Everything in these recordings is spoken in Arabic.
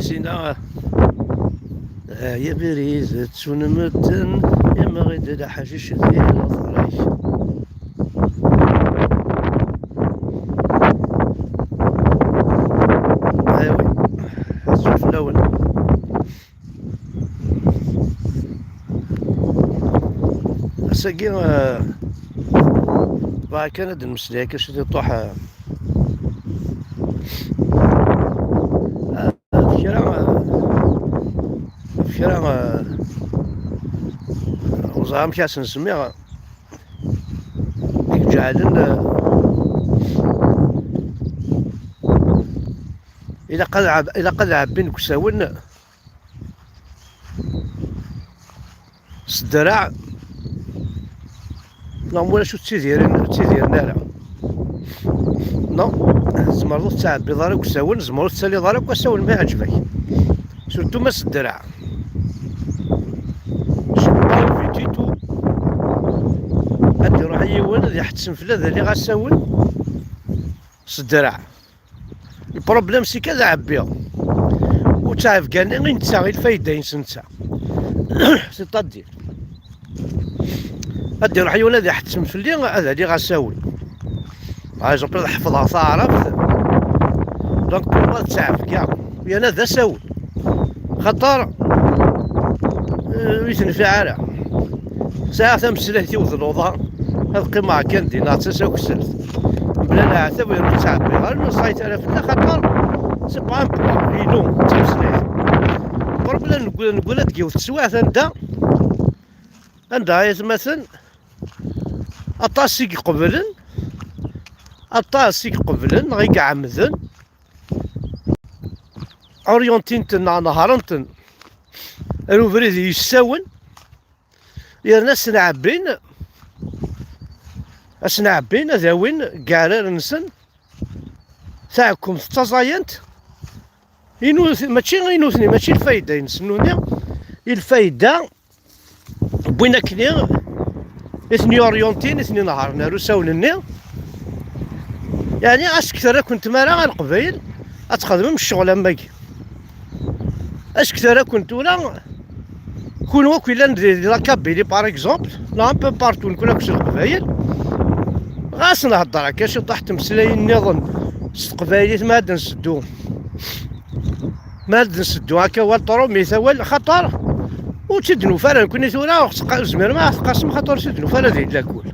سينا يا بريزة تونمتن يا ما غيد لا حاجة شديد الأطراش. أيوة شوف الأول أساقي باه كان هاد المسلية كاش طوح فكرة وزعم كاس نسميها ديك جعلن إلا قد عبين كساون الدرع لا مولا شو تيديرنا لا نو زمرضو تعبي ضارك كساون زمرضو تسالي ضارك وساون ما يعجبك سورتو ما الدرع شباو فيتيتو غادي يروح يوان غادي يحتسم في هذا اللي غاساون الدرع. البروبليم سي كذا عبيها وتعرف كان غير نتا غير الفايده ينسى سي طادير غادي يروح يوان غادي يحتسم في اللي هذا اللي غاساون غاجبر حفظها تعرف دونك ما تعرف كاع ويا انا ذا ساون خطر يتنفع ساعة مسلحتي وذلوضها هاد القمع كان دينا تسا كسرت بلا لا عتاب ويروح تعبي غير نصايت انا في خطر سي با ان بوا ينوم تمسلحت بروبلا نقول تقيو تسواع عندها مثلا اطاسيك قبلن غيك عمذن اورينتين نهارنتن الوفريدي يساون يا ناس نعبين ذاوين قارر نسن تاعكم تزاينت ينوث ماشي غير ينوثني ماشي الفايده ينسنوني الفايده بوينا كني اثني اورينتين اثني نهار نارو ساونني يعني اش كثر كنت مارا القبايل اتخدم الشغل اماكي اش كثر كنت ولا كون وكي لا ندير لا كابيلي باغ اكزومبل لا ان بو بارتو نكون كاش القبايل غاس نهضر كاش طحت مسلاين نظن القبايليت ما عاد نسدو هكا والطرو ميثاول خطر وتدنو فالا كوني ثورا زمير ما تقاسم خاطر تدنو فالا ديال لاكول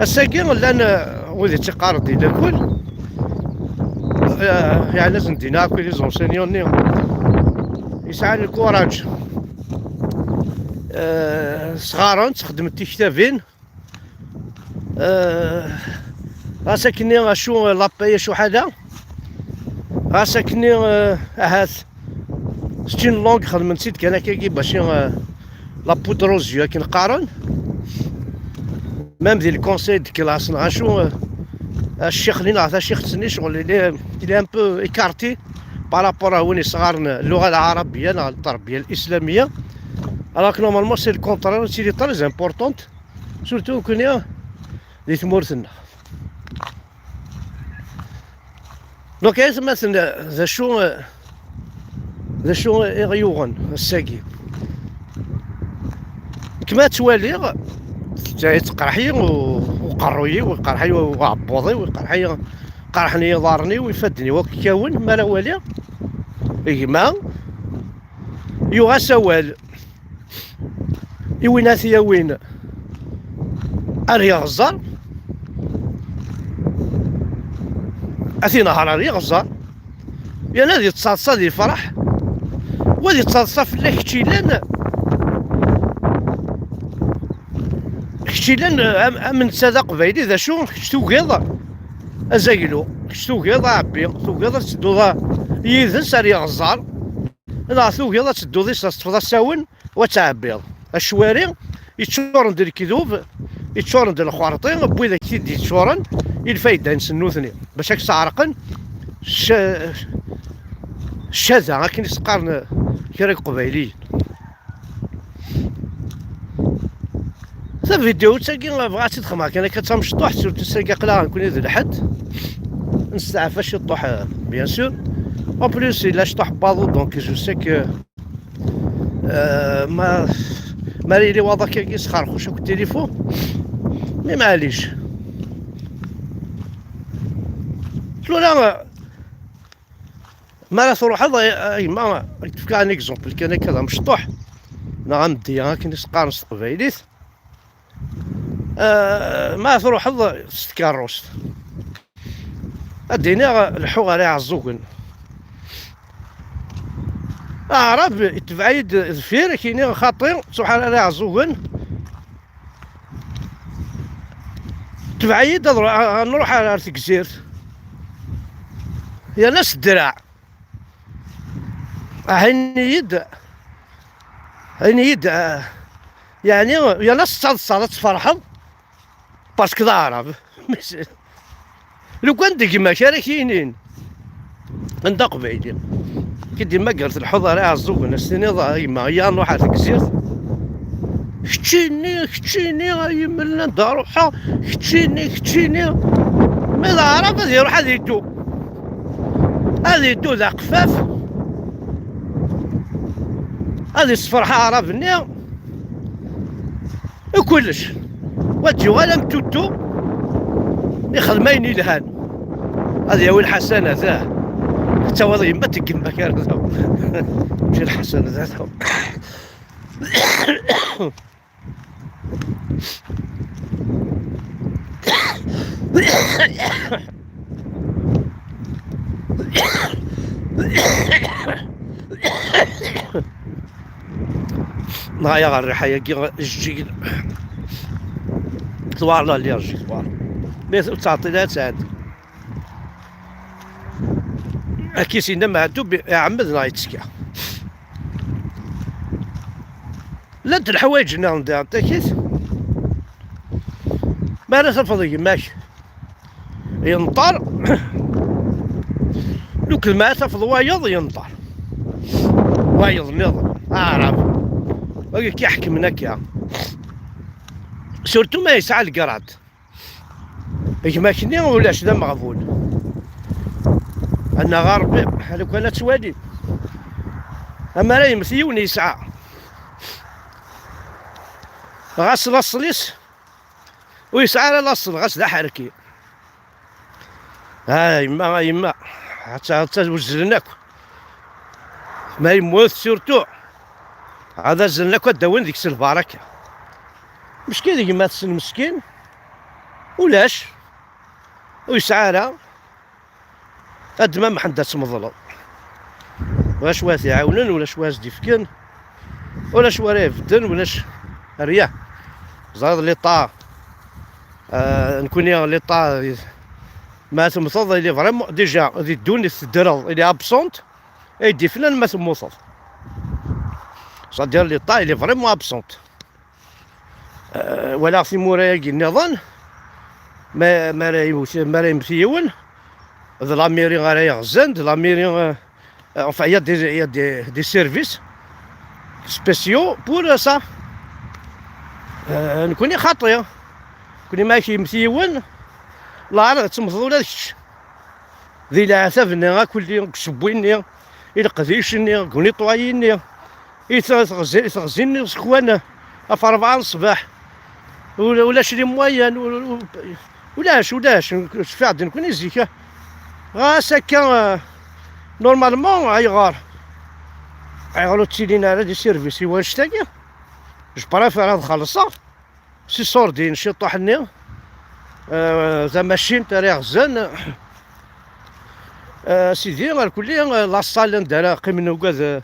الساكي لان وليت تقارض ديال لاكول يعني لازم دينا كل لي زونسينيوني يسعى الكوراج صغارا تخدم التكتافين غاساكني غاشو لابايا شو حدا غاساكني هات ستين لونغ خدمت سيت كان كي باش لا بودروزيو كنقارن ميم ديال الكونساي ديال كلاس غاشو الشيخ اللي نعرف الشيخ تسني شغل اللي ان بو ايكارتي بارابور وين صغارنا اللغه العربيه التربيه الاسلاميه alors نورمالمون سي الكونترار سي تري امبورطونت سورتو كونيا دي تمورتنا دونك هذا مثلا ذا شو يغيوغن الساقي كما توالي جاي تقرحي وقروي وقرحي وعبوضي وقرحي قرحني ضارني ويفدني وكاون ما لا والي إجماع يوغا سوال يويناتي وين أري غزار أثي نهار أري غزار يا نادي تصاصا ديال الفرح ودي تصاصا في الله كشتيلان من سادا قبايلي ذا شو كشتو كيضا أزايلو كشتو كيضا عبي كشتو كيضا تسدو يذن ساري غزار لا ثو كيضا تسدو ذي تفضل ساون وتعبيض الشوارع يتشورن ديال الكذوب يتشورن ديال الخوارطين بويدا كتير يتشورن الفايده نسنو ثني باش هاك تعرقن الشاذة هاكين يسقارن كرا قبايليين تا فيديو تاكي بغات تدخل كان كتمشي طوح سورتو ساكي قلا نكون ذي الحد نستعفى شي طوح بيان سور En plus, il a شطح باضو دونك جو سي كو ما لي واضح كي سخرخوش في التليفون مي معليش. شنو لا ما تروح ما يتفك ان اكزومبل كان كذا مشطوح انا غندي كي نسقارنس قبايليت ما تروح ستكاروس ادينا الحو على عزوكن عرب يتبعيد الفير كاينين خاطر سبحان الله عزوكن تبعيد نروح على تكزير يا ناس الدراع هني يد يعني يا ناس تصاد تفرحوا باسكو ذا عرب لو كان ديما كان كاينين عند قبايلين كي ديما قالت الحضر عزوك الناس يما يا نروح على الجزير كتشيني يمنا نروح كتشيني ما العرب هذه يروح هذه يدو ذا قفاف هذه الصفرحة عربني وكلش وتجي ولا متوتو يخدمين الهان هذه هو الحسنة ذا حتى هو يما تكلم كان مشي الحسنة ذا نهاية غير الريحة كي الجيل طوال لا اللي رجي طوال مي تعطي لها تساعد كيسي نما هادو عمد نايتسكا لا انت الحوايج هنا عندها انت كيس ما انا ترفضي ماشي ينطر لو كل ما ترفض وايض ينطر وايض نظر اعرف باقي كيحكي من هكا سورتو ما يسعى القراد كيما كني ولاش ذا مغفول انا غاربي لو كانت توالي اما لا يمثيوني يسعى غاس لاصليس ويسعى على لاصل غاس ذا حركي يما حتى وزلناك ما يموت سورتو هذا زلناك وداوين ديك البركه مش كي ديك مات المسكين ولاش ويسعى لها قد ما محدث مظلم واش واث يعاونن ولا واش ديفكن ولا راه يفدن ولا رياه زاد لي طا نكون لي طا ما تمثل اللي فريمون ديجا غادي دوني الدرل اللي ابسونت يدي فلان ما تمثل صدير لي طا اللي فريمون ابسونت ولا في مورايا النظام ما راه يمثيون de la mairie à Yarzan, de la mairie, enfin il y a des services spéciaux pour ça. نكوني خاطري كوني ماشي مسيون لا راه تمضوا لا داكشي ذي العسافني كل يوم كسبويني الى قديشني كوني طوايني يتغزيني سكوان في 4 الصباح ولا شري موين ولاش شفاع نكوني زيكا غاس هكا نورمالمون غيغارو تسيلينا على دي سيرفيس واش تاكي جو بريفير هاد خالصة سي صوردين شي طاحني ذا ماشين تاع غزان سيدي الكلية لاصال ندارها قيمنا وكذا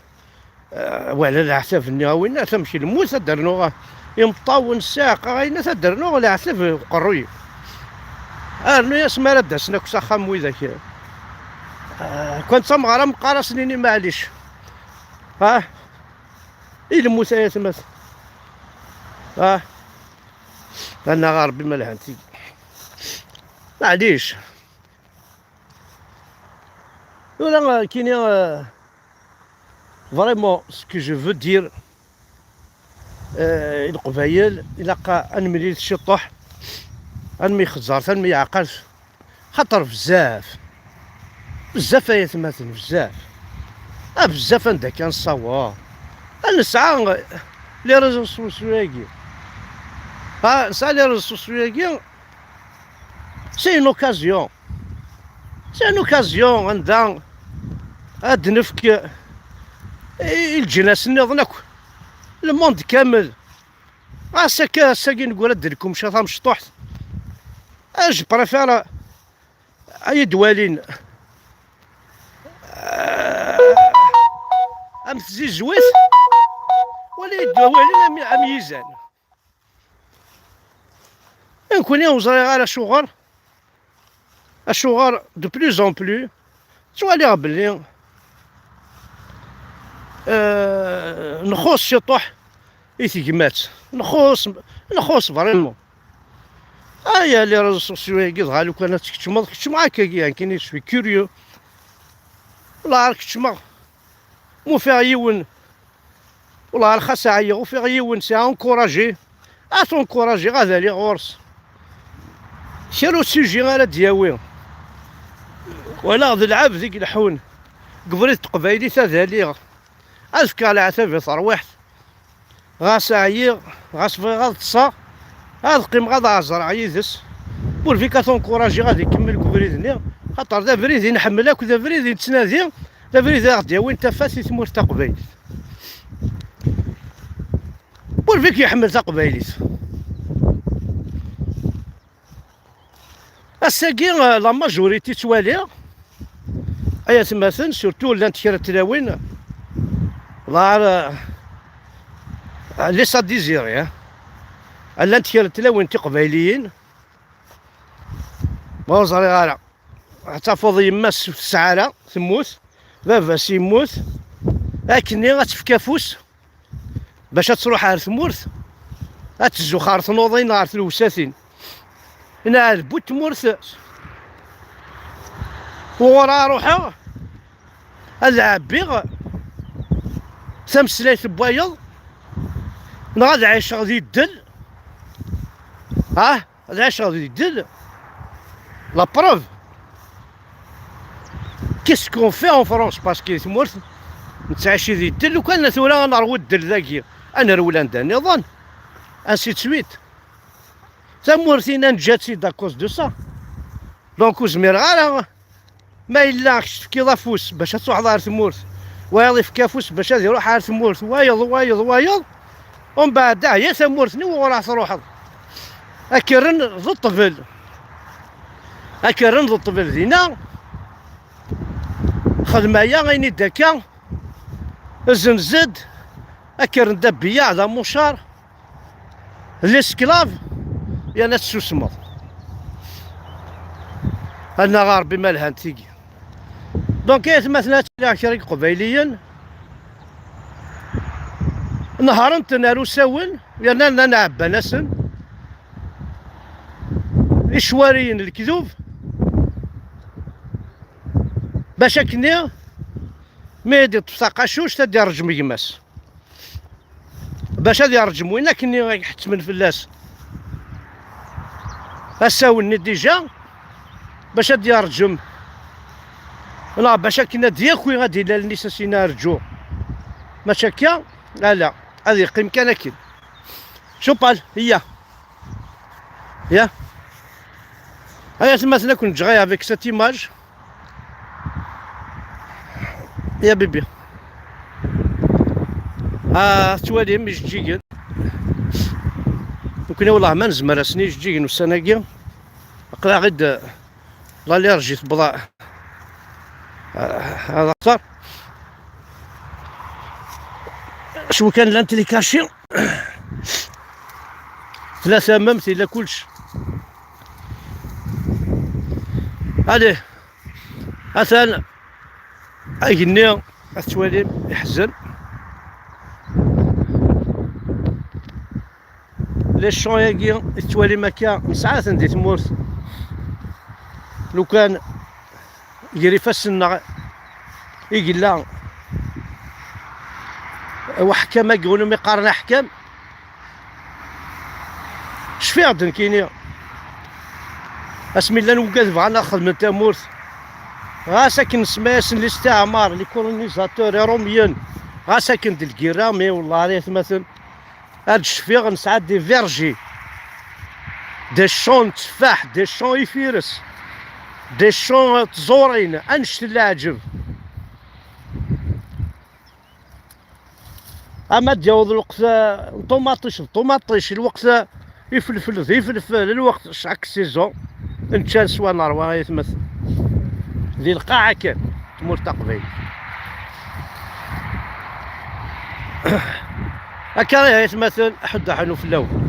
وعلى العساف النهاوينا تمشي الموت درنو يمطاون الساق غاينا تدرنو العساف قروي ارنو يسمى داسنا كساخام ويداك كنت مغرم قارصنيني معليش ها الموت يا تماس انا غاربي ما لهنتي معليش ولا كاين فريمون سكو جو فو دير القبايل الا انملي الشطح انمي خزار انمي عقل خطر بزاف بزاف يا تماثل بزاف. بزاف عندها كنصور. نسعى لي ريزو سوسيو نسعى لي ريزو سوسيو سي اون اوكازيون. سي اون اوكازيون عندها هاد نفك الجناس النظام الموند كامل. ساكي نقول اديركم شاطها مشطوحت. اج بريفير اي دوالين ام تزيد زويت ولا دوالين ام يزان. نكون يوم زري على شغل الشغل دو بلوز اون بلو توالي بلي نخوص شطوح يتيقمات نخوص فريمون. ايا لي ريزو سوسيو يقضها لو كانت كتشمض هكا يعني كاين شوي كوريو والله راك كتشمض مو فيها يون والله خاصها عيا وفيها يون سي انكوراجي تونكوراجي غادا لي غورس شالو سيجي غالا دياوي ولا غادي العاب ذيك الحون قبريت قبايلي تذاليغ أذكى على عتابي ثروحت غاسعير غاسفي غاتصا هاد قيم غادا عزر عيدس بول فيك تونكوراجي غادي يكمل كبريدني خاطر دا فريدي نحملك ودا فريدي نتنادي دا فريدي غادي وين تفاسي تمور تقبايلت بول فيك يحمل تقبايلت. الساكي لا ماجوريتي توالي ايا تماثل سورتو لانت كرا تلاوين ظهر لي سا ديزيري لانت كرا تلاوين تقبايليين بوزري غالا حتى فوض يماس في السعالة تموت باباس يموت لكني غتفكا فوس باش تروح عار تمورت غتزو خار تنوضين عار الوساثين هنا البو تمورت وورا روحها العبيغ تمسليت بوايض نغاد عايش غادي يدل غادي عايش غادي يدل لا بروف كيسكون في اون فرونس باسكو تمورت نتعشي ذي الدل وكان ثورا نروي الدل ذاكي انا رولا نداني نظن انسي تسويت تمورتينا نجاتي داكوز دو سا دونك وزمير غالا ما إلاكش تفكي ضافوس باش تروح دار تمورت وايض يفكا فوس باش هادي يروح عار تمورت وايض ومن بعد يا تمورتني وراح تروح اكرن ضد الطفل اكرن ضد الطفل دينا خدمايا غيني داكا الزنزد اكرن دبيا على موشار ليسكلاف يا ناس سوسمض انا غاربي مالها نتيجي دونك مثلا شريك قبيليا نهار انت نارو ساون يعني انا نعبى ناسن اشواريين الكذوب باش كني ميدي تفساقاشوش تدي رجم يماس باش هادي رجم وين كني غيحت من فلاس اساوني ديجا باش هادي رجم لا باش كنا دياكوي غادي لا النساسينا رجو ماشي هكا لا هذه قيم كان كي شوبال هي مثلا كنت جاي افيك سيت ايماج يا بيبي توالي مش جيجن ممكن والله ما نزمر سني جيجن والسناقي اقرا غد لا لي رجيت بضاع هذا صار شو كان لانتلي كاشي 3 ممت الى كلش عليه مثلا ايني التوالي يحزن لي شونياكي التوالي مكا ساعات ندي تمورت لو كان يجري فاسنا يقلا وحكام يقولوا ما يقارن احكام شفي عندنا كاينين اسمي الله نوقف بغا ناخذ من تمورت غا ساكن سماس الاستعمار لي كولونيزاتور روميين، غا ساكن دي الكيرامي والله عليه مثلا. هاد الشفيغ نسعد دي فيرجي، دي شون تفاح، دي شون يفيرس، دي شون تزورين انشت العجب. اما تجاوز الوقت طوماطيش الوقت يفلفل الوقت شعك السيزون انت سوا نروى يتمثل ذي القاعة كان تمور تقبيل هكا يتمثل حد حنو في الاول.